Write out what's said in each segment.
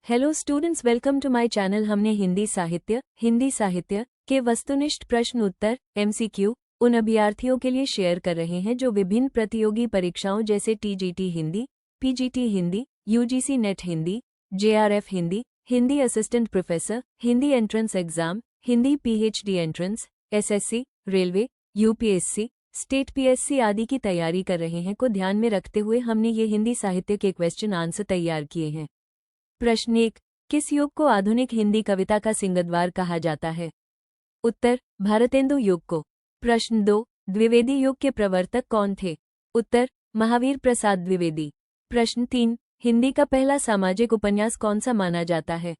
Hello students, welcome to my channel. हमने हिंदी साहित्य के वस्तुनिष्ठ प्रश्न उत्तर एमसीक्यू उन अभ्यर्थियों के लिए शेयर कर रहे हैं जो विभिन्न प्रतियोगी परीक्षाओं जैसे TGT Hindi, PGT Hindi, UGC net Hindi, JRF Hindi, Hindi assistant professor, Hindi entrance exam, Hindi PhD entrance, SSC, railway, UPSC, state PSC आदि की तैयारी कर रहे हैं को ध्यान में रखते हुए हमने ये हिंदी साहित्य के क्वेश्चन आंसर तैयार किए हैं। प्रश्न 1, किस युग को आधुनिक हिंदी कविता का सिंहद्वार कहा जाता है? उत्तर, भारतेंदु युग को। प्रश्न 2, द्विवेदी युग के प्रवर्तक कौन थे? उत्तर, महावीर प्रसाद द्विवेदी। प्रश्न 3, हिंदी का पहला सामाजिक उपन्यास कौन सा माना जाता है?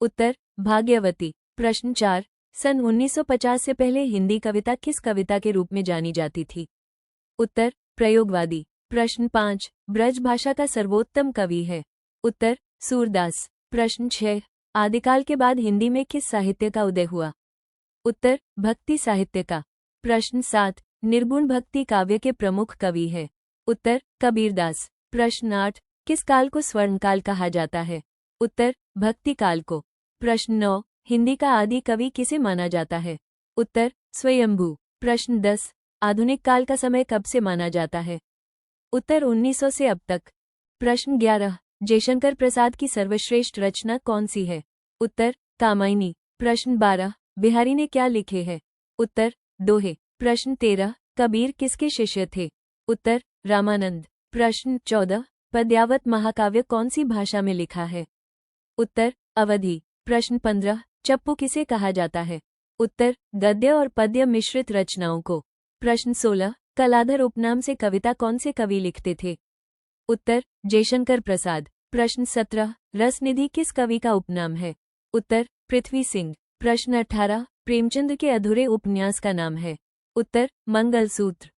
उत्तर, भाग्यवती। प्रश्न 4, सन 1950 से पहले हिंदी कविता किस कविता के रूप में जानी जाती थी? उत्तर, प्रयोगवादी। प्रश्न 5, ब्रज भाषा का सर्वोत्तम कवि है? उत्तर, सूरदास। प्रश्न 6, आदिकाल के बाद हिंदी में किस साहित्य का उदय हुआ? उत्तर, भक्ति साहित्य का। प्रश्न 7, निर्गुण भक्ति काव्य के प्रमुख कवि है? उत्तर, कबीरदास। प्रश्न 8, किस काल को स्वर्णकाल कहा जाता है? उत्तर, भक्ति काल को। प्रश्न 9, हिंदी का आदि कवि किसे माना जाता है? उत्तर, स्वयंभू। प्रश्न 10, आधुनिक काल का समय कब से माना जाता है? उत्तर, 1900 से अब तक। प्रश्न 11, जयशंकर प्रसाद की सर्वश्रेष्ठ रचना कौन सी है? उत्तर, कामायनी। प्रश्न 12, बिहारी ने क्या लिखे हैं? उत्तर, दोहे। प्रश्न 13, कबीर किसके शिष्य थे? उत्तर, रामानंद। प्रश्न 14, पद्यावत महाकाव्य कौन सी भाषा में लिखा है? उत्तर, अवधी। प्रश्न 15, चप्पू किसे कहा जाता है? उत्तर, गद्य और पद्य मिश्रित रचनाओं को। प्रश्न 16, कलाधर उपनाम से कविता कौन से कवि लिखते थे? उत्तर, जयशंकर प्रसाद। प्रश्न 17, रसनिधि किस कवि का उपनाम है? उत्तर, पृथ्वी सिंह। प्रश्न 18, प्रेमचंद के अधूरे उपन्यास का नाम है? उत्तर, मंगलसूत्र।